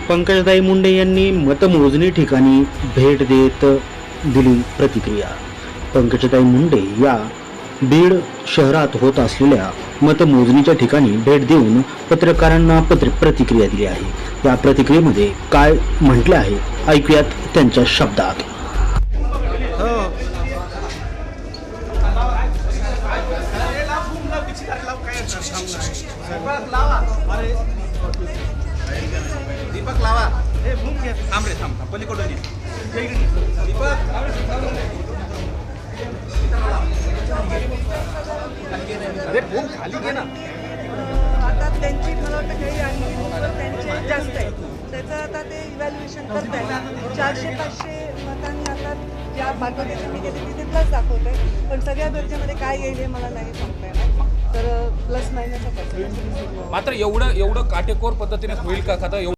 पंकजाताई मुंडे यांनी मतमोजणी ठिकाणी भेट देत दिली प्रतिक्रिया। पंकजाताई मुंडे या बीड शहरात होत असलेल्या मतमोजणीच्या ठिकाणी भेट देऊन पत्रकारांना प्रतिक्रिया दिली आहे। या प्रतिक्रियेमध्ये काय म्हटले आहे ऐकूयात त्यांच्या शब्दात। दीपक लावा हे भूम घे थांब रे थांब पलीकडून ये दीपक अरे भूम खाली घे ना। आता त्यांची मला वाटतं काही आणि त्यांचे जास्त आहे त्याचं आता ते इव्हॅल्युएशन करत आहेत। 400-500 मतांनी आता ज्या बातमीची मी केली तिथे प्लस दाखवत आहे, पण सगळ्या दर्जामध्ये काय येईल हे मला नाही सांगता येणार। तर प्लस मायनस मात्र एवढं काटेकोर पद्धतीने होईल का?